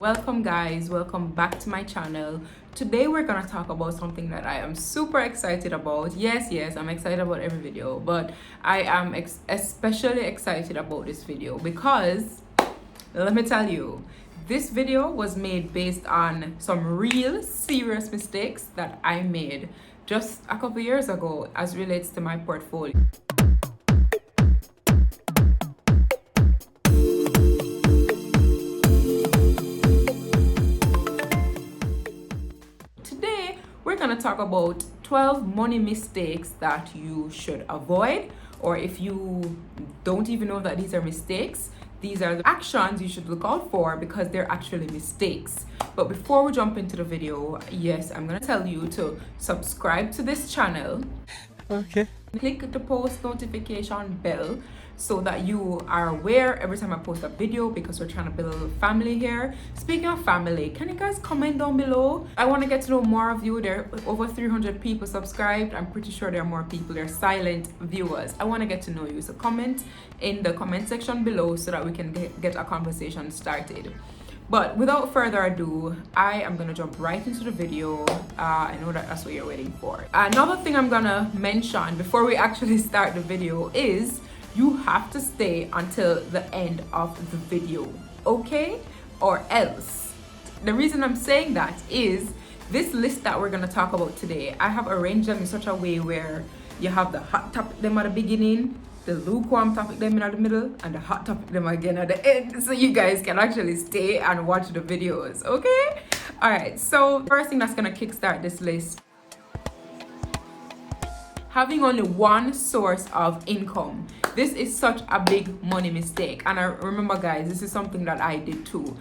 Welcome guys, welcome back to my channel. Today we're gonna talk about something that I am super excited about. Yes, I'm excited about every video, but I am especially excited about this video because let me tell you, this video was made based on some real serious mistakes that I made just a couple years ago as relates to my portfolio. Today we're going to talk about 12 money mistakes that you should avoid, or if you don't even know that these are mistakes, these are the actions you should look out for because they're actually mistakes. But before we jump into the video, yes, I'm going to tell you to subscribe to this channel. Okay. Click the post notification bell so that you are aware every time I post a video, because we're trying to build a little family here. Speaking of family, can you guys comment down below? I want to get to know more of you. There are over 300 people subscribed. I'm pretty sure there are more people. They're silent viewers. I want to get to know you. So comment in the comment section below so that we can get a conversation started. But without further ado, I am gonna jump right into the video. I know that's what you're waiting for. Another thing I'm gonna mention before we actually start the video is you have to stay until the end of the video, okay? Or else. The reason I'm saying that is this list that we're gonna talk about today, I have arranged them in such a way where you have the hot topic them at the beginning, the lukewarm topic them in the middle, and the hot topic them again at the end, so you guys can actually stay and watch the videos, okay? All right, so first thing that's gonna kickstart this list, having only one source of income. This is such a big money mistake, and I remember guys, this is something that I did too.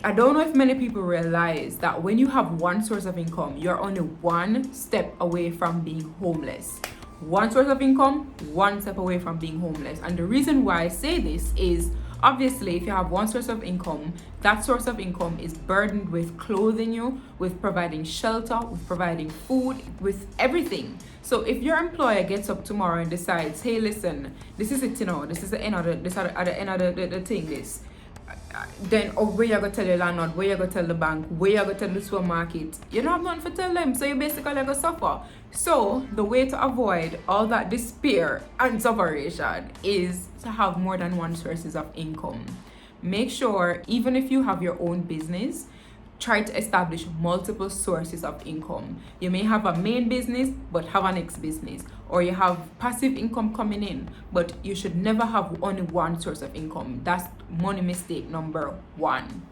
I don't know if many people realize that when you have one source of income, you're only one step away from being homeless. One source of income, one step away from being homeless. And the reason why I say this is obviously if you have one source of income, that source of income is burdened with clothing you, with providing shelter, with providing food, with everything. So if your employer gets up tomorrow and decides, hey listen, this is it, you know, this is the end of the end of the thing, this, then where you gonna tell your landlord, where you gonna tell the bank, where you gonna tell the supermarket, you don't have nothing to tell them, so you basically gonna suffer. So the way to avoid all that despair and sufferation is to have more than one sources of income. Make sure, even if you have your own business, try to establish multiple sources of income. You may have a main business but have an next business, or you have passive income coming in, but you should never have only one source of income. That's money mistake number one.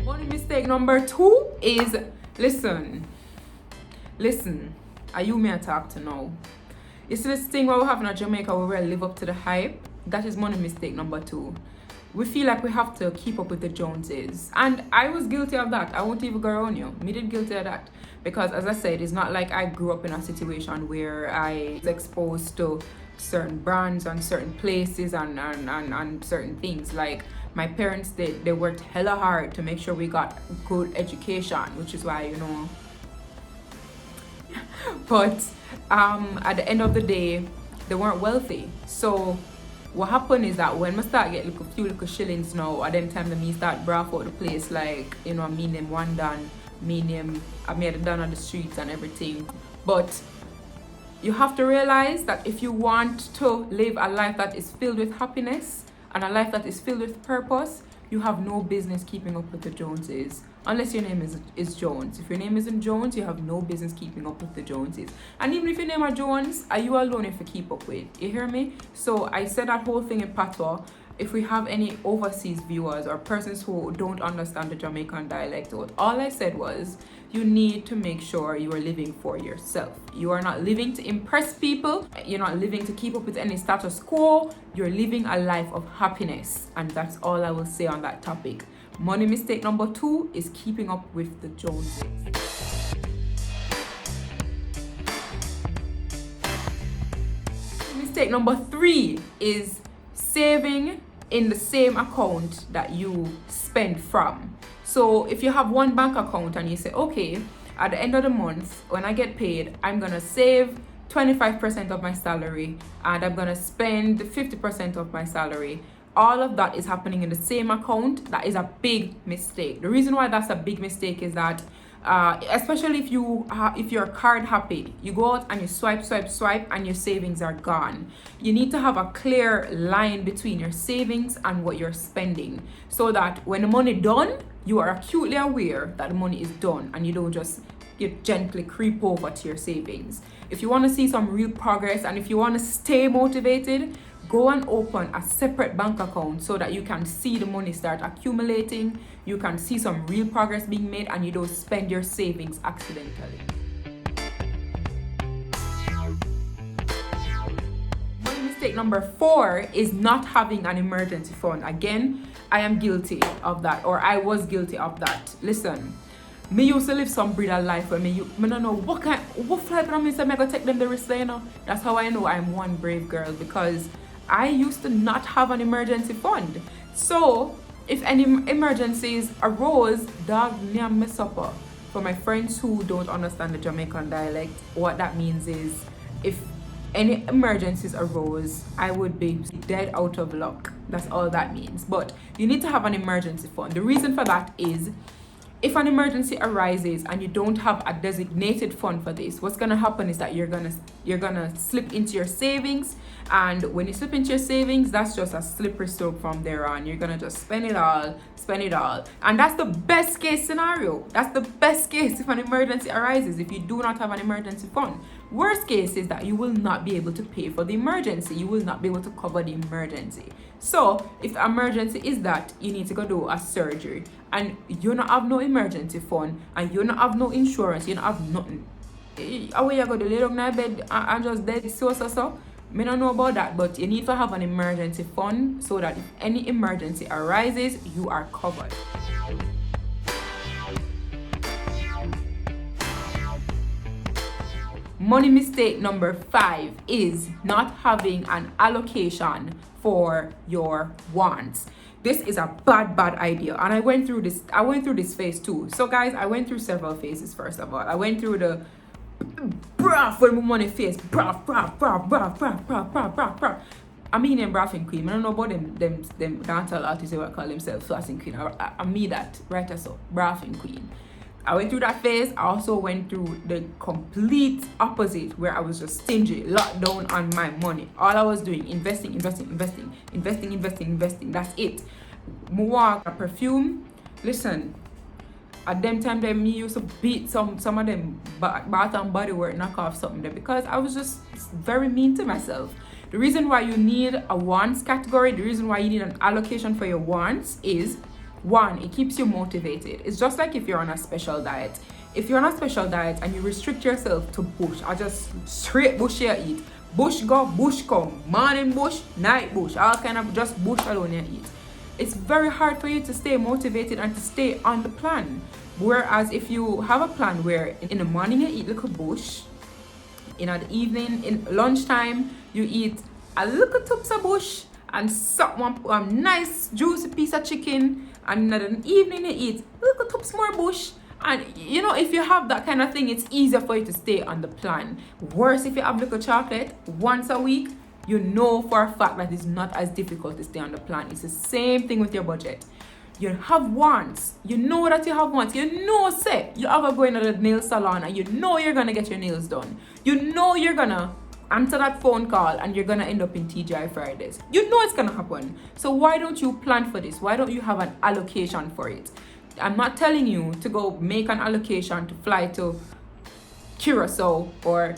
Money mistake number two is listen, are you me I talk to now? You see this thing where we have in Jamaica where we live up to the hype? That is money mistake number two. We feel like we have to keep up with the Joneses, and I was guilty of that. I won't even go around you. Me did guilty of that, because as I said, it's not like I grew up in a situation where I was exposed to certain brands and certain places and certain things. Like my parents did, they worked hella hard to make sure we got good education, which is why, you know. But at the end of the day, they weren't wealthy. So what happened is that when I start getting a few little shillings now, at them time the me start braff out the place, like, you know, me name one done, me name I made it done on the streets and everything. But you have to realize that if you want to live a life that is filled with happiness and a life that is filled with purpose, you have no business keeping up with the Joneses. Unless your name is Jones. If your name isn't Jones, you have no business keeping up with the Joneses. And even if your name are Jones, are you alone if you keep up with? You hear me? So I said that whole thing in patois. If we have any overseas viewers or persons who don't understand the Jamaican dialect, all I said was you need to make sure you are living for yourself. You are not living to impress people. You're not living to keep up with any status quo. You're living a life of happiness. And that's all I will say on that topic. Money mistake number two is keeping up with the Joneses. Mistake number three is saving in the same account that you spend from. So if you have one bank account and you say, okay, at the end of the month, when I get paid, I'm gonna save 25% of my salary and I'm gonna spend 50% of my salary, all of that is happening in the same account, that is a big mistake. The reason why that's a big mistake is that especially if you're card happy, you go out and you swipe and your savings are gone. You need to have a clear line between your savings and what you're spending, so that when the money done, you are acutely aware that the money is done and you don't just gently creep over to your savings. If you want to see some real progress and if you want to stay motivated, go and open a separate bank account so that you can see the money start accumulating, you can see some real progress being made, and you don't spend your savings accidentally. Money mistake number 4 is not having an emergency fund. Again, I am guilty of that, or I was guilty of that. Listen, me used to live some breed of life where me don't know what flight I'm going to take them the risk, you know. That's how I know I'm one brave girl, because I used to not have an emergency fund. So if any emergencies arose, dog near me supper. For my friends who don't understand the Jamaican dialect, what that means is if any emergencies arose, I would be dead out of luck. That's all that means. But you need to have an emergency fund. The reason for that is, if an emergency arises and you don't have a designated fund for this, what's gonna happen is that you're gonna slip into your savings, and when you slip into your savings, that's just a slippery slope from there on. You're gonna just spend it all, and that's the best case scenario. That's the best case if an emergency arises, if you do not have an emergency fund. Worst case is that you will not be able to pay for the emergency. You will not be able to cover the emergency. So if emergency is that you need to go do a surgery and you don't have no emergency fund and you don't have no insurance, you don't have nothing, how you go to lay down in my bed and just dead so. Me don't know about that, but you need to have an emergency fund so that if any emergency arises, you are covered. Money mistake number 5 is not having an allocation for your wants. This is a bad idea, and I went through this phase too. So guys, I went through several phases. First of all, I went through the braff when my money face, braff. I mean them braffing queen. I don't know about them dancehall artists who call themselves flossing queen. I mean that, right? So braffing queen. I went through that phase. I also went through the complete opposite, where I was just stingy, locked down on my money. All I was doing, investing. That's it. More perfume. Listen, at them time, me used to beat some of them Bath and Body Work knockoff something there, because I was just very mean to myself. The reason why you need a wants category, the reason why you need an allocation for your wants is, 1, it keeps you motivated. It's just like if you're on a special diet. If you're on a special diet and you restrict yourself to bush, I just straight bush you eat. Bush go, bush come. Morning bush, night bush. All kind of just bush alone you eat. It's very hard for you to stay motivated and to stay on the plan. Whereas if you have a plan where in the morning you eat little bush, in the evening, in lunchtime, you eat a little tubs of bush and one nice juicy piece of chicken, and in the evening you eat little tubs more bush. And you know, if you have that kind of thing, it's easier for you to stay on the plan. Worse, if you have little chocolate once a week, you know for a fact that it's not as difficult to stay on the plan. It's the same thing with your budget. You have wants. You know that you have wants. You know, say, you ever going to the nail salon and you know you're going to get your nails done. You know you're going to answer that phone call and you're going to end up in TGI Fridays. You know it's going to happen. So why don't you plan for this? Why don't you have an allocation for it? I'm not telling you to go make an allocation to fly to Curacao or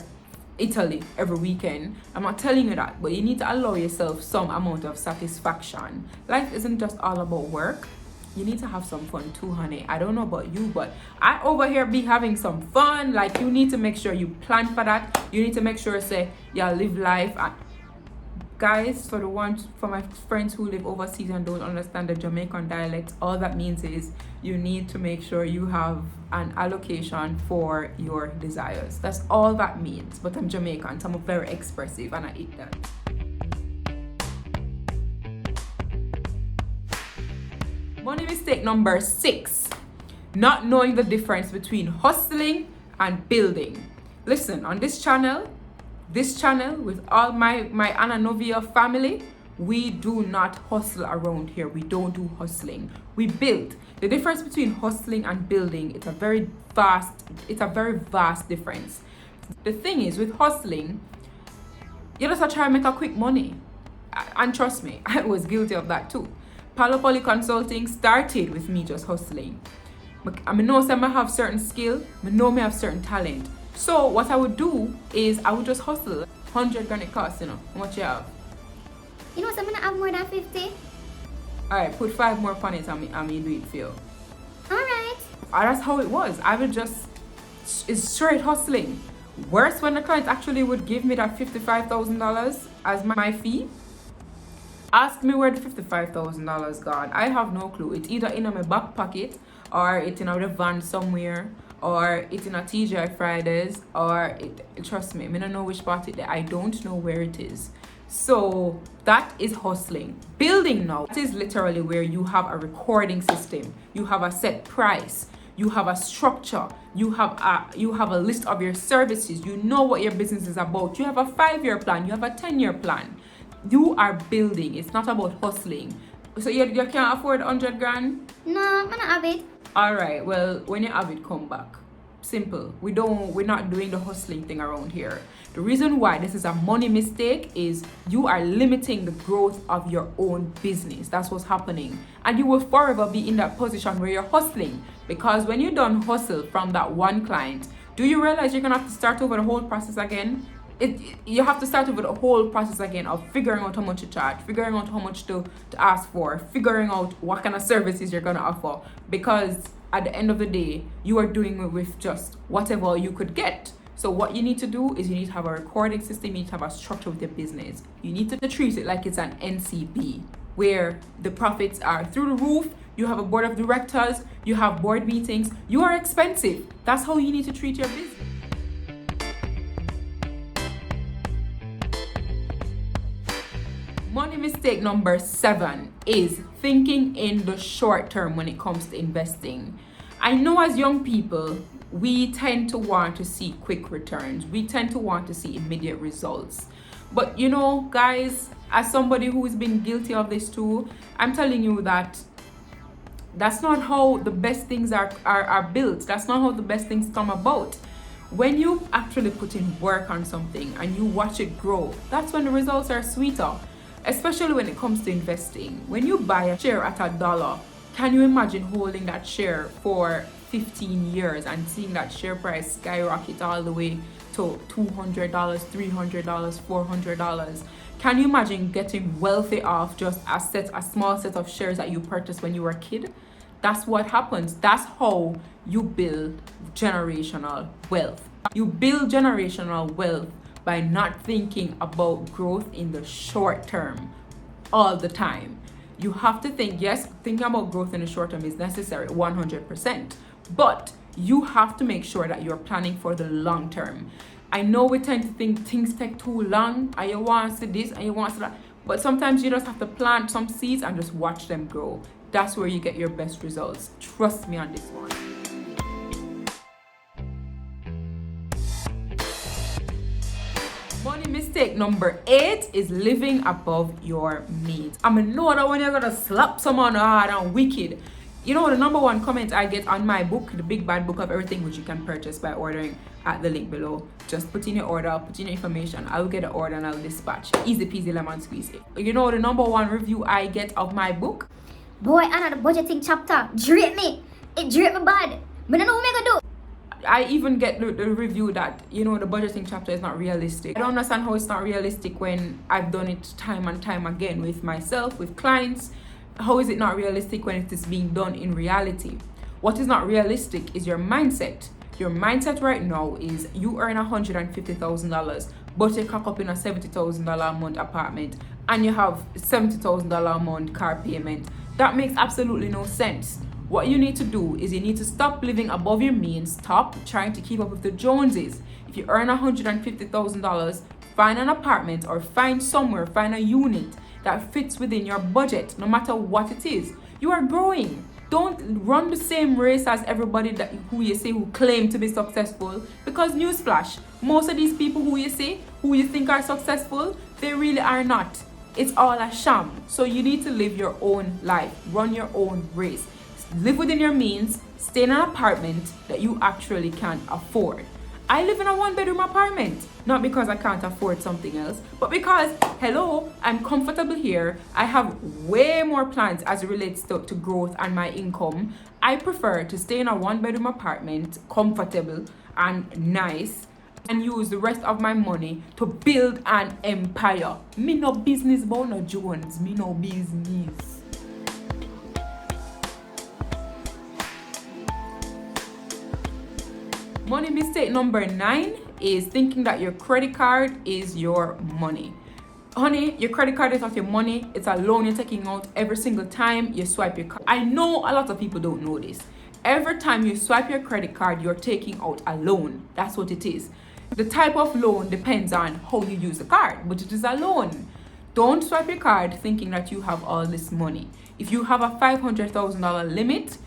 Italy every weekend. I'm not telling you that, but you need to allow yourself some amount of satisfaction. Life isn't just all about work. You need to have some fun too, honey. I don't know about you, but I over here be having some fun. Like, you need to make sure you plan for that. You need to make sure, say, yeah, live life. Guys, for my friends who live overseas and don't understand the Jamaican dialect, all that means is you need to make sure you have an allocation for your desires. That's all that means. But I'm Jamaican, so I'm very expressive and I eat that. Money mistake number 6, not knowing the difference between hustling and building. Listen, on this channel with all my Novia family, We do not hustle around here. We don't do hustling. We build. The difference between hustling and building, it's a very vast difference. The thing is, with hustling, you just try to make a quick money. And trust me, I was guilty of that too. Poly Consulting started with me just hustling. I know some I have certain skill, I know me have certain talent. So what I would do is I would just hustle. 100 grand it costs, you know. How much you have? You know, some I have more than 50. Alright, put 5 more on it and me do it for you. Alright. That's how it was. I would just, it's straight hustling. Worse when the client actually would give me that $55,000 as my fee. Ask me where the $55,000 gone. I have no clue. It's either in my back pocket, or it's in a van somewhere, or it's in a TGI Fridays, or trust me, I don't know which part it is. I don't know where it is. So that is hustling. Building now, that is literally where you have a recording system, you have a set price, you have a structure, you have a list of your services, you know what your business is about, you have a 5-year plan, you have a 10-year plan. You are building. It's not about hustling. So you can't afford 100 grand? No, I don't have it. Alright, well, when you have it, come back. Simple. We're not doing the hustling thing around here. The reason why this is a money mistake is you are limiting the growth of your own business. That's what's happening. And you will forever be in that position where you're hustling. Because when you done hustle from that one client, do you realize you're gonna have to start over the whole process again? You have to start over the whole process again of figuring out how much to charge, figuring out how much to ask for, figuring out what kind of services you're gonna offer. Because at the end of the day, you are doing it with just whatever you could get. So what you need to do is you need to have a recording system, you need to have a structure with your business. You need to treat it like it's an NCB, where the profits are through the roof, you have a board of directors, you have board meetings, you are expensive. That's how you need to treat your business. Money mistake number 7 is thinking in the short term when it comes to investing. I know as young people, we tend to want to see quick returns. We tend to want to see immediate results. But you know, guys, as somebody who has been guilty of this too, I'm telling you that that's not how the best things are built. That's not how the best things come about. When you actually put in work on something and you watch it grow, that's when the results are sweeter. Especially when it comes to investing. When you buy a share at $1, can you imagine holding that share for 15 years and seeing that share price skyrocket all the way to $200, $300, $400? Can you imagine getting wealthy off just a small set of shares that you purchased when you were a kid? That's what happens. That's how you build generational wealth. You build generational wealth by not thinking about growth in the short term all the time. You have to think, yes, thinking about growth in the short term is necessary, 100%. But you have to make sure that you're planning for the long term. I know we tend to think things take too long, and you want to see this, and you want to that. But sometimes you just have to plant some seeds and just watch them grow. That's where you get your best results. Trust me on this one. Money mistake number 8 is living above your means. I know that when you're gonna slap someone hard and wicked. You know, the number 1 comment I get on my book, The Big Bad Book of Everything, which you can purchase by ordering at the link below. Just put in your order, put in your information, I'll get an order and I'll dispatch. Easy peasy lemon squeezy. You know the number 1 review I get of my book? Boy, another budgeting chapter. Drape me. It drape me bad. But I know what I'm gonna do. I even get the review that, you know, the budgeting chapter is not realistic. I don't understand how it's not realistic when I've done it time and time again with myself, with clients. How is it not realistic when it is being done in reality? What is not realistic is your mindset. Your mindset right now is you earn $150,000, but you cock up in a $70,000 a month apartment and you have $70,000 a month car payment. That makes absolutely no sense. What you need to do is you need to stop living above your means. Stop trying to keep up with the Joneses. If you earn $150,000, find an apartment or find a unit that fits within your budget, no matter what it is. You are growing. Don't run the same race as everybody who claim to be successful, because newsflash, most of these people who you think are successful, they really are not. It's all a sham. So you need to live your own life, run your own race, live within your means, stay in an apartment that you actually can afford. I live in a 1-bedroom apartment, not because I can't afford something else, but because, hello, I'm comfortable here. I have way more plans as it relates to growth and my income. I prefer to stay in a 1-bedroom apartment, comfortable and nice, and use the rest of my money to build an empire. Me no business about no Jones, me no business. Money mistake number 9 is thinking that your credit card is your money. Honey, your credit card is not your money. It's a loan you're taking out every single time you swipe your card. I know a lot of people don't know this. Every time you swipe your credit card, you're taking out a loan. That's what it is. The type of loan depends on how you use the card, but it is a loan. Don't swipe your card thinking that you have all this money. If you have a $500,000 limit,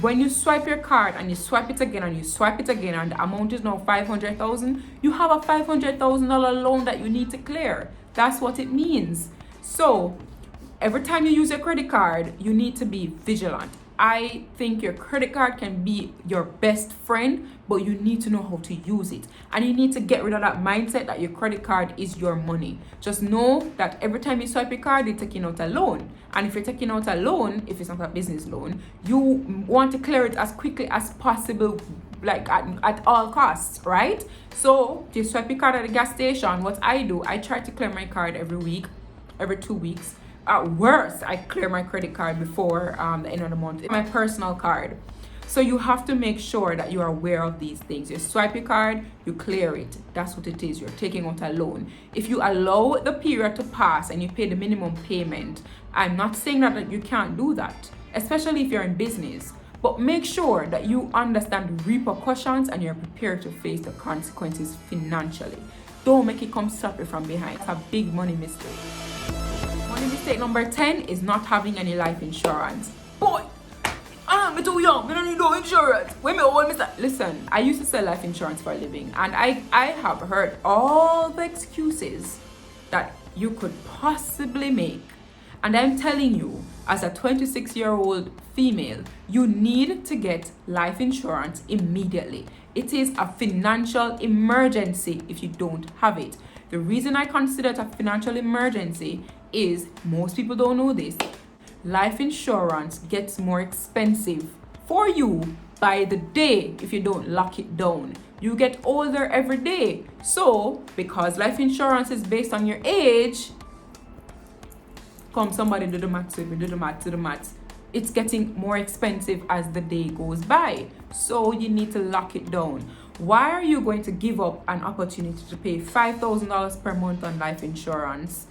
when you swipe your card and you swipe it again and you swipe it again and the amount is now 500,000, you have a $500,000 loan that you need to clear. That's what it means. So every time you use your credit card, you need to be vigilant. I think your credit card can be your best friend, but you need to know how to use it. And you need to get rid of that mindset that your credit card is your money. Just know that every time you swipe your card, you're taking out a loan. And if you're taking out a loan, if it's not a business loan, you want to clear it as quickly as possible, like at all costs, right? So if you swipe your card at the gas station, what I do, I try to clear my card every week, every 2 weeks. At worst, I clear my credit card before the end of the month. It's my personal card. So you have to make sure that you are aware of these things. You swipe your card, you clear it. That's what it is. You're taking out a loan. If you allow the period to pass and you pay the minimum payment, I'm not saying that you can't do that, especially if you're in business. But make sure that you understand the repercussions and you're prepared to face the consequences financially. Don't make it come slap you from behind. It's a big money mistake. Money mistake number 10 is not having any life insurance. Boy, I'm too young. I don't need no insurance. Wait a minute, listen, I used to sell life insurance for a living, and I have heard all the excuses that you could possibly make. And I'm telling you, as a 26-year-old female, you need to get life insurance immediately. It is a financial emergency if you don't have it. The reason I consider it a financial emergency is most people don't know this. Life insurance gets more expensive for you by the day if you don't lock it down. You get older every day. So, because life insurance is based on your age, come somebody do the maths with me, do the maths. It's getting more expensive as the day goes by. So you need to lock it down. Why are you going to give up an opportunity to pay $5,000 per month on life insurance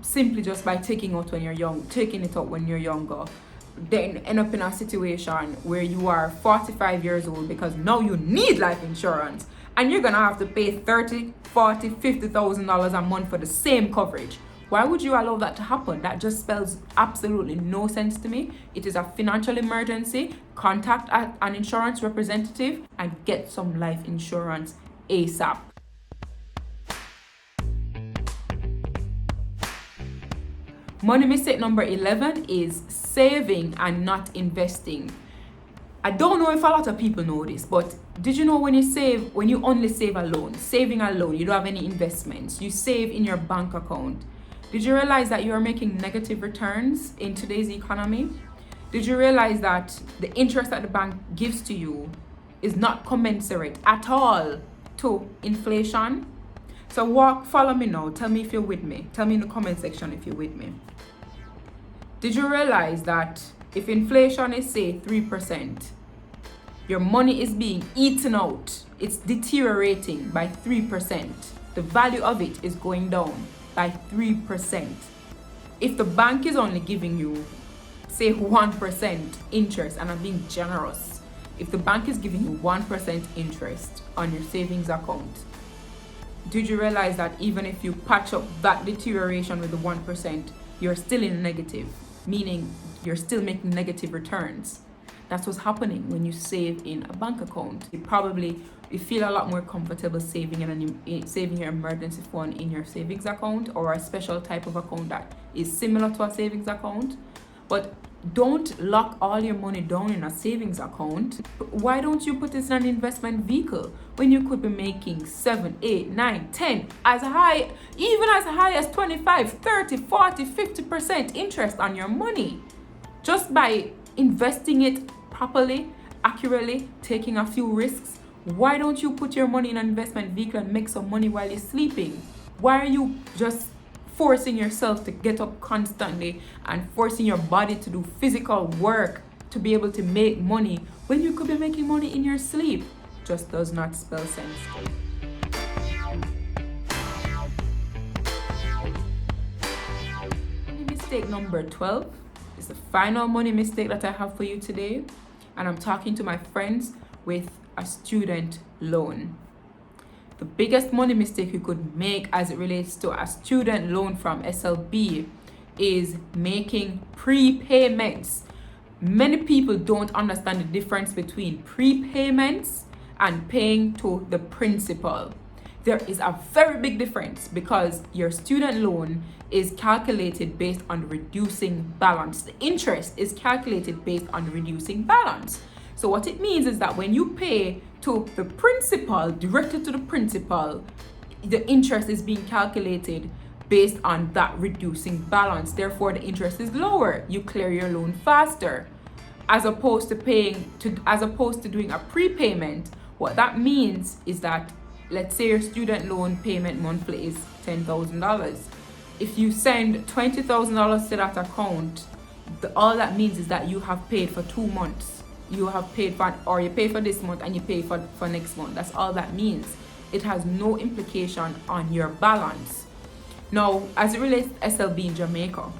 simply just by taking it out when you're younger? Then end up in a situation where you are 45 years old because now you need life insurance and you're gonna have to pay $30,000, $40,000, $50,000 a month for the same coverage. Why would you allow that to happen? That just spells absolutely no sense to me. It is a financial emergency. Contact an insurance representative and get some life insurance ASAP. Money mistake number 11 is saving and not investing. I don't know if a lot of people know this, but did you know when you only save alone, saving alone, you don't have any investments, you save in your bank account. Did you realize that you are making negative returns in today's economy? Did you realize that the interest that the bank gives to you is not commensurate at all to inflation? So follow me now. Tell me if you're with me. Tell me in the comment section if you're with me. Did you realize that if inflation is, say, 3%, your money is being eaten out, it's deteriorating by 3%. The value of it is going down by 3%. If the bank is only giving you, say, 1% interest, and I'm being generous, if the bank is giving you 1% interest on your savings account, did you realize that even if you patch up that deterioration with the 1%, you're still in negative, meaning you're still making negative returns? That's what's happening when you save in a bank account. You probably you feel a lot more comfortable saving saving your emergency fund in your savings account or a special type of account that is similar to a savings account. But don't lock all your money down in a savings account. Why don't you put this in an investment vehicle when you could be making 7, 8, 9, 10, even as high as 25, 30, 40, 50% interest on your money just by investing it properly, accurately, taking a few risks? Why don't you put your money in an investment vehicle and make some money while you're sleeping? Why are you just forcing yourself to get up constantly and forcing your body to do physical work to be able to make money when you could be making money in your sleep? Just does not spell sense. Money mistake number 12 is the final money mistake that I have for you today, and I'm talking to my friends with a student loan. The biggest money mistake you could make as it relates to a student loan from SLB is making prepayments. Many people don't understand the difference between prepayments and paying to the principal. There is a very big difference because your student loan is calculated based on reducing balance. The interest is calculated based on reducing balance. So what it means is that when you pay to the principal, directly to the principal, the interest is being calculated based on that reducing balance. Therefore, the interest is lower. You clear your loan faster. As opposed to doing a prepayment, what that means is that, let's say your student loan payment monthly is $10,000. If you send $20,000 to that account, all that means is that you have paid for 2 months. You have paid for, or you pay for this month and you pay for next month. That's all that means. It has no implication on your balance. Now, as it relates to SLB in Jamaica,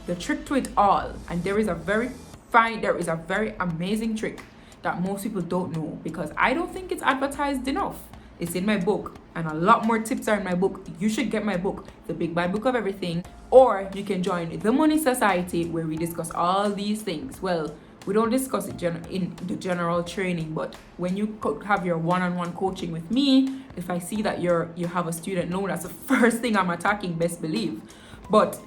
the trick to it all, and there is a very amazing trick that most people don't know because I don't think it's advertised enough. It's in my book, and a lot more tips are in my book. You should get my book, The Big Bad Book of Everything, or you can join the Money Society where we discuss all these things. Well, we don't discuss it in the general training, but when you have your one-on-one coaching with me, if I see that you have a student loan, that's the first thing I'm attacking, best believe. But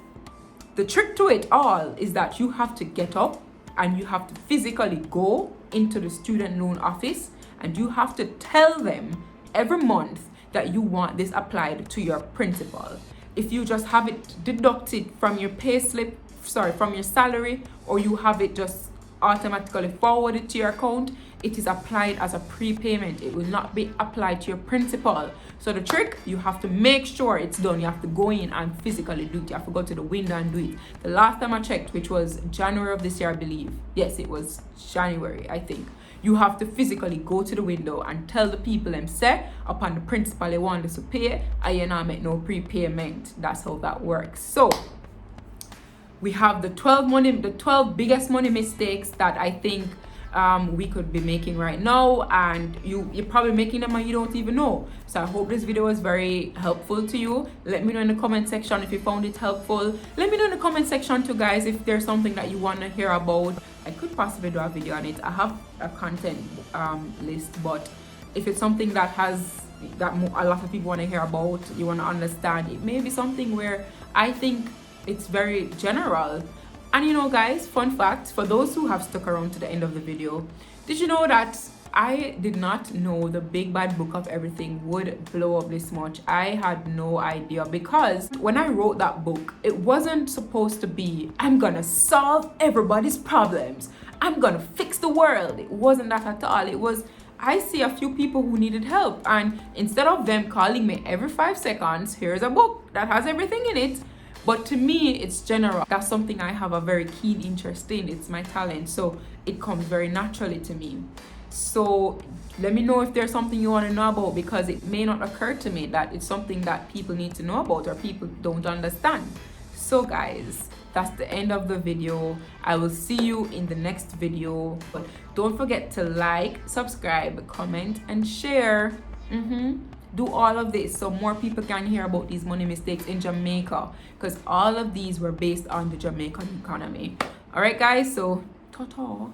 the trick to it all is that you have to get up and you have to physically go into the student loan office and you have to tell them every month that you want this applied to your principal. If you just have it deducted from your from your salary, or you have it just automatically forwarded to your account, it is applied as a prepayment. It will not be applied to your principal. So the trick, you have to make sure it's done. You have to go in and physically do it. You have to go to the window and do it. The last time I checked, which was January of this year, I believe. Yes, it was January, I think. You have to physically go to the window and tell the people them say upon the principal they want us to pay, I not make no prepayment. That's how that works. So we have the 12 biggest money mistakes that I think we could be making right now, and you're probably making them and you don't even know. So I hope this video was very helpful to you. Let me know in the comment section if you found it helpful. Let me know in the comment section too, guys, if there's something that you want to hear about. I could possibly do a video on it. I have a content list, but if it's something that a lot of people want to hear about, you want to understand, it may be something where I think it's very general. And you know, guys, fun fact for those who have stuck around to the end of the video, did you know that I did not know the Big Bad Book of Everything would blow up this much? I had no idea, because when I wrote that book, it wasn't supposed to be, I'm gonna solve everybody's problems, I'm gonna fix the world. It wasn't that at all. It was, I see a few people who needed help, and instead of them calling me every 5 seconds, here's a book that has everything in it. But to me, it's general. That's something I have a very keen interest in. It's my talent, so it comes very naturally to me. So let me know if there's something you want to know about, because it may not occur to me that it's something that people need to know about or people don't understand. So guys, that's the end of the video. I will see you in the next video. But don't forget to like, subscribe, comment, and share. Do all of this so more people can hear about these money mistakes in Jamaica, because all of these were based on the Jamaican economy. All right, guys, so ta-ta.